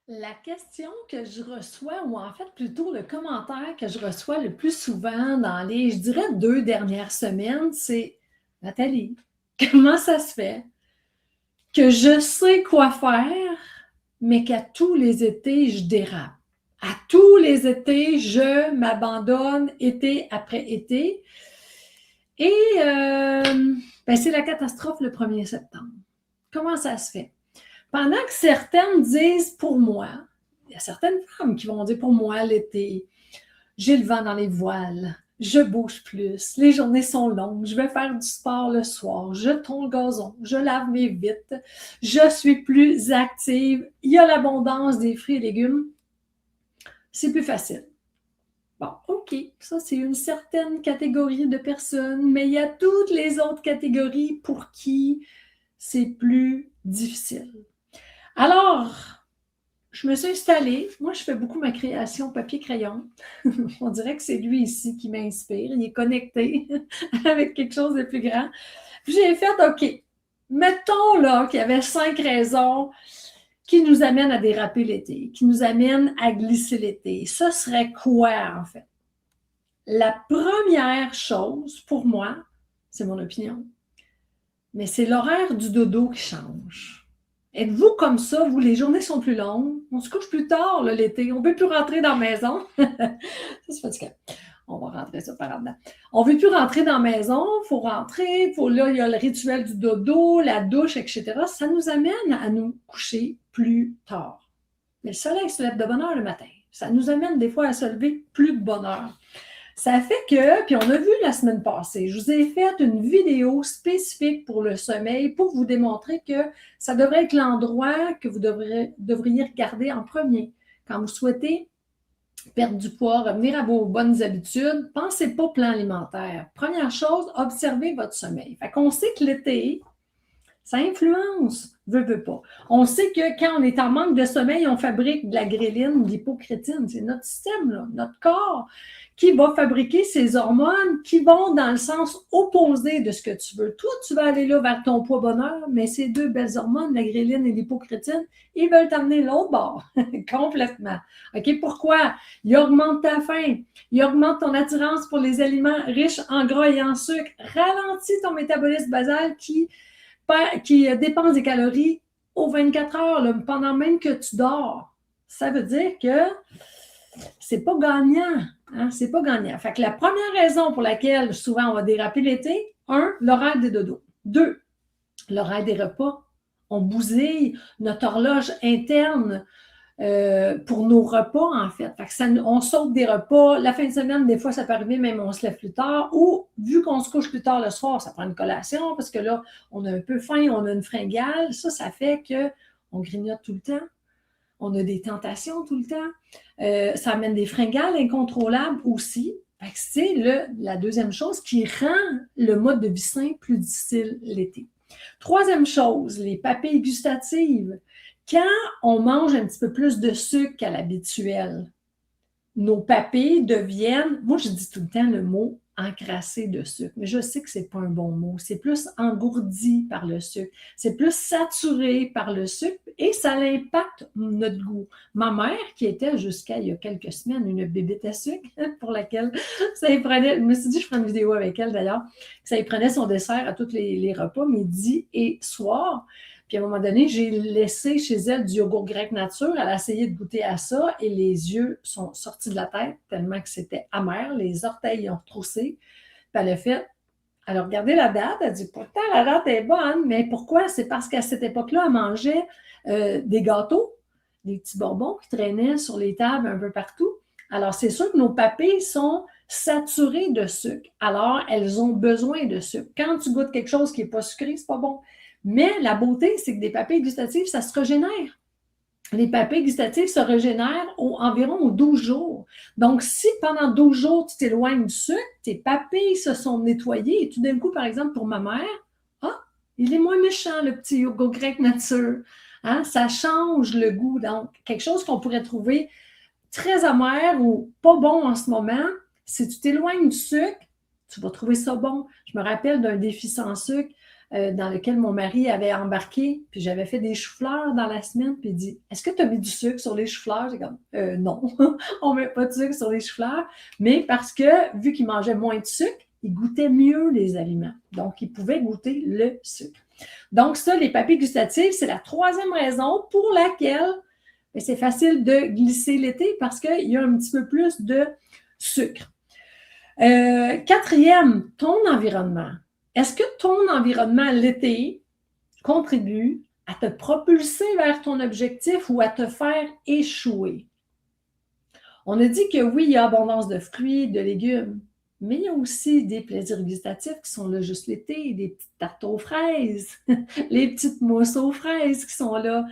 La question que je reçois, ou en fait plutôt le commentaire que je reçois le plus souvent dans les, je dirais, 2 dernières semaines, c'est: «Nathalie, comment ça se fait que je sais quoi faire, mais qu'à tous les étés, je dérape? À tous les étés, je m'abandonne été après été et ben, c'est la catastrophe le 1er septembre. Comment ça se fait?» Pendant que certaines disent pour moi, il y a certaines femmes qui vont dire pour moi l'été, j'ai le vent dans les voiles, je bouge plus, les journées sont longues, je vais faire du sport le soir, je tonds le gazon, je lave mes vitres, je suis plus active, il y a l'abondance des fruits et légumes, c'est plus facile. Bon, OK, ça c'est une certaine catégorie de personnes, mais il y a toutes les autres catégories pour qui c'est plus difficile. Alors, je me suis installée. Moi, je fais beaucoup ma création papier-crayon. On dirait que c'est lui ici qui m'inspire. Il est connecté avec quelque chose de plus grand. Puis j'ai fait, OK, mettons là qu'il y avait 5 raisons qui nous amènent à déraper l'été, qui nous amènent à glisser l'été. Ce serait quoi, en fait? La première chose, pour moi, c'est mon opinion, mais c'est l'horaire du dodo qui change. Êtes-vous comme ça? Vous, les journées sont plus longues. On se couche plus tard là, l'été. On ne peut plus rentrer dans la maison. Ça, c'est fatigant. On va rentrer ça par là-dedans. On ne veut plus rentrer dans la maison. Il faut rentrer. Là, il y a le rituel du dodo, la douche, etc. Ça nous amène à nous coucher plus tard. Mais le soleil se lève de bonne heure le matin. Ça nous amène des fois à se lever plus de bonne heure. Ça fait que, puis on a vu la semaine passée, je vous ai fait une vidéo spécifique pour le sommeil pour vous démontrer que ça devrait être l'endroit que vous devriez regarder en premier. Quand vous souhaitez perdre du poids, revenir à vos bonnes habitudes, pensez pas plan alimentaire. Première chose, observez votre sommeil. Fait qu'on sait que l'été, ça influence, veut pas. On sait que quand on est en manque de sommeil, on fabrique de la gréline, de l'hypocrétine. C'est notre système, là, notre corps, qui va fabriquer ces hormones qui vont dans le sens opposé de ce que tu veux. Toi, tu vas aller là vers ton poids bonheur, mais ces deux belles hormones, la gréline et l'hypocrétine, ils veulent t'amener l'autre bord, complètement. OK? Pourquoi? Ils augmentent ta faim, ils augmentent ton attirance pour les aliments riches en gras et en sucre, ralentit ton métabolisme basal qui dépense des calories aux 24 heures, là, pendant même que tu dors. Ça veut dire que c'est pas gagnant. Hein? C'est pas gagnant. Fait que la première raison pour laquelle souvent on va déraper l'été, 1, l'horaire des dodos. 2, l'horaire des repas. On bousille notre horloge interne pour nos repas, en fait. Fait que on saute des repas. La fin de semaine, des fois, ça peut arriver, même on se lève plus tard. Ou, vu qu'on se couche plus tard le soir, ça prend une collation parce que là, on a un peu faim, on a une fringale. Ça fait qu'on grignote tout le temps. On a des tentations tout le temps. Ça amène des fringales incontrôlables aussi. Fait que c'est la deuxième chose qui rend le mode de vie sain plus difficile l'été. Troisième chose, les papilles gustatives. Quand on mange un petit peu plus de sucre qu'à l'habituel, nos papilles deviennent, moi je dis tout le temps le mot encrassé de sucre, mais je sais que c'est pas un bon mot. C'est plus engourdi par le sucre. C'est plus saturé par le sucre et ça impacte notre goût. Ma mère, qui était jusqu'à il y a quelques semaines une bébête à sucre pour laquelle ça y prenait, je me suis dit, je ferai une vidéo avec elle d'ailleurs, ça y prenait son dessert à tous les repas, midi et soir. Puis à un moment donné, j'ai laissé chez elle du yogourt grec nature. Elle a essayé de goûter à ça et les yeux sont sortis de la tête tellement que c'était amer. Les orteils ont retroussé. Puis elle a fait, elle a regardé la date. Elle a dit, pourtant, la date est bonne. Mais pourquoi? C'est parce qu'à cette époque-là, elle mangeait des gâteaux, des petits bonbons qui traînaient sur les tables un peu partout. Alors, c'est sûr que nos papilles sont saturées de sucre. Alors, elles ont besoin de sucre. Quand tu goûtes quelque chose qui n'est pas sucré, c'est pas bon. Mais la beauté, c'est que des papilles gustatives, ça se régénère. Les papilles gustatives se régénèrent environ aux 12 jours. Donc, si pendant 12 jours, tu t'éloignes du sucre, tes papilles se sont nettoyées et tout d'un coup, par exemple, pour ma mère, ah, il est moins méchant, le petit yogourt grec nature. Hein? Ça change le goût. Donc, quelque chose qu'on pourrait trouver très amer ou pas bon en ce moment, si tu t'éloignes du sucre, tu vas trouver ça bon. Je me rappelle d'un défi sans sucre dans lequel mon mari avait embarqué, puis j'avais fait des choux-fleurs dans la semaine, puis il dit « Est-ce que tu as mis du sucre sur les choux-fleurs? » J'ai comme « Non, on ne met pas de sucre sur les choux-fleurs. » Mais parce que, vu qu'il mangeait moins de sucre, il goûtait mieux les aliments. Donc, il pouvait goûter le sucre. Donc, ça, les papilles gustatives, c'est la troisième raison pour laquelle c'est facile de glisser l'été parce qu'il y a un petit peu plus de sucre. Quatrième, ton environnement. Est-ce que ton environnement l'été contribue à te propulser vers ton objectif ou à te faire échouer? On a dit que oui, il y a abondance de fruits, de légumes, mais il y a aussi des plaisirs gustatifs qui sont là juste l'été, des petites tartes aux fraises, les petites mousses aux fraises qui sont là,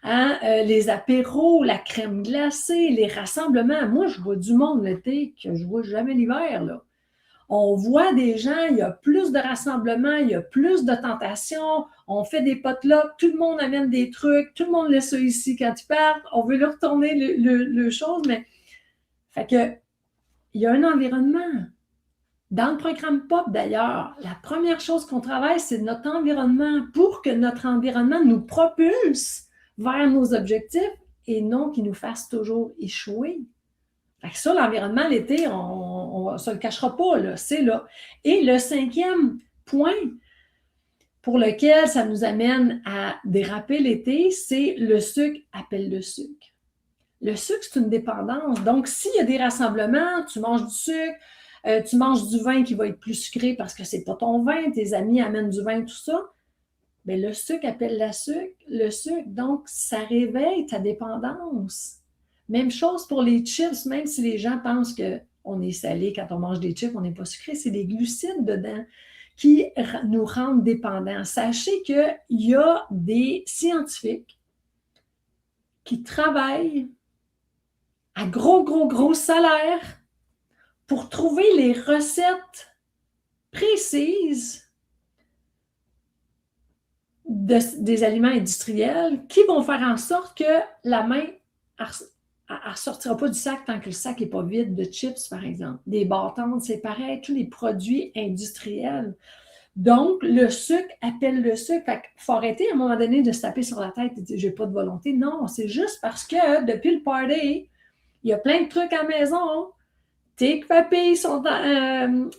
hein? Les apéros, la crème glacée, les rassemblements. Moi, je vois du monde l'été que je ne vois jamais l'hiver, là. On voit des gens, il y a plus de rassemblements, il y a plus de tentations, on fait des potlucks, tout le monde amène des trucs, tout le monde laisse ça ici quand ils partent, on veut leur retourner le chose, mais fait que il y a un environnement. Dans le programme POP, d'ailleurs, la première chose qu'on travaille, c'est notre environnement pour que notre environnement nous propulse vers nos objectifs et non qu'il nous fasse toujours échouer. Fait que ça, l'environnement, l'été, on ne se le cachera pas, là, c'est là. Et le cinquième point pour lequel ça nous amène à déraper l'été, c'est le sucre appelle le sucre. Le sucre, c'est une dépendance. Donc, s'il y a des rassemblements, tu manges du sucre, tu manges du vin qui va être plus sucré parce que c'est pas ton vin, tes amis amènent du vin, tout ça, bien, le sucre appelle le sucre. Donc, ça réveille ta dépendance. Même chose pour les chips, même si les gens pensent qu'on est salé quand on mange des chips, on n'est pas sucré, c'est des glucides dedans qui nous rendent dépendants. Sachez qu'il y a des scientifiques qui travaillent à gros salaire pour trouver les recettes précises des aliments industriels qui vont faire en sorte que la main ne sortira pas du sac tant que le sac n'est pas vide de chips, par exemple. Des bâtons, c'est pareil, tous les produits industriels. Donc, le sucre appelle le sucre. Il faut arrêter à un moment donné de se taper sur la tête et de dire « j'ai pas de volonté ». Non, c'est juste parce que depuis le party, il y a plein de trucs à la maison. Tes papilles sont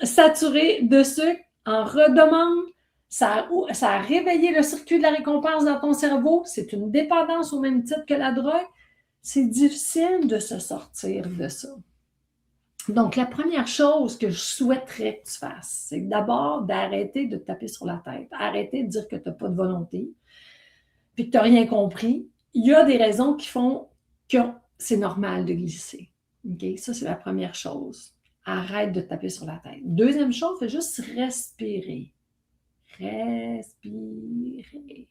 saturées de sucre en redemande. Ça a réveillé le circuit de la récompense dans ton cerveau. C'est une dépendance au même titre que la drogue. C'est difficile de se sortir de ça. Donc, la première chose que je souhaiterais que tu fasses, c'est d'abord d'arrêter de te taper sur la tête, arrêter de dire que tu n'as pas de volonté, puis que tu n'as rien compris. Il y a des raisons qui font que c'est normal de glisser. Okay? Ça, c'est la première chose. Arrête de te taper sur la tête. Deuxième chose, fais juste respirer. Respirer.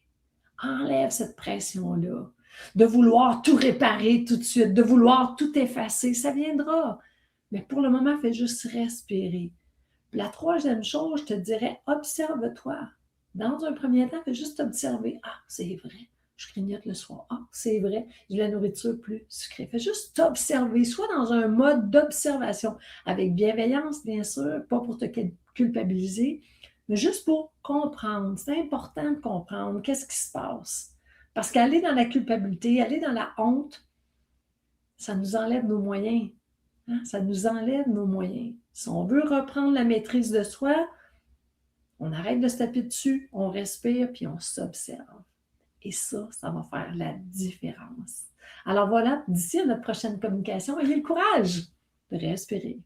Enlève cette pression-là. De vouloir tout réparer tout de suite, de vouloir tout effacer, ça viendra. Mais pour le moment, fais juste respirer. La troisième chose, je te dirais, observe-toi. Dans un premier temps, fais juste observer. Ah, c'est vrai, je grignote le soir. Ah, c'est vrai, j'ai la nourriture plus sucrée. Fais juste t'observer, soit dans un mode d'observation, avec bienveillance, bien sûr, pas pour te culpabiliser, mais juste pour comprendre. C'est important de comprendre qu'est-ce qui se passe. Parce qu'aller dans la culpabilité, aller dans la honte, ça nous enlève nos moyens. Hein? Ça nous enlève nos moyens. Si on veut reprendre la maîtrise de soi, on arrête de se taper dessus, on respire, puis on s'observe. Et ça va faire la différence. Alors voilà, d'ici à notre prochaine communication, ayez le courage de respirer.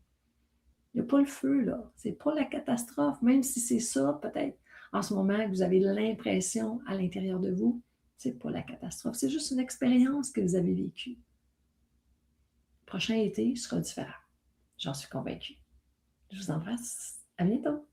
Il n'y a pas le feu, là. C'est pas la catastrophe, même si c'est ça, peut-être, en ce moment, que vous avez l'impression à l'intérieur de vous, c'est pas la catastrophe. C'est juste une expérience que vous avez vécue. Le prochain été sera différent. J'en suis convaincue. Je vous embrasse. À bientôt.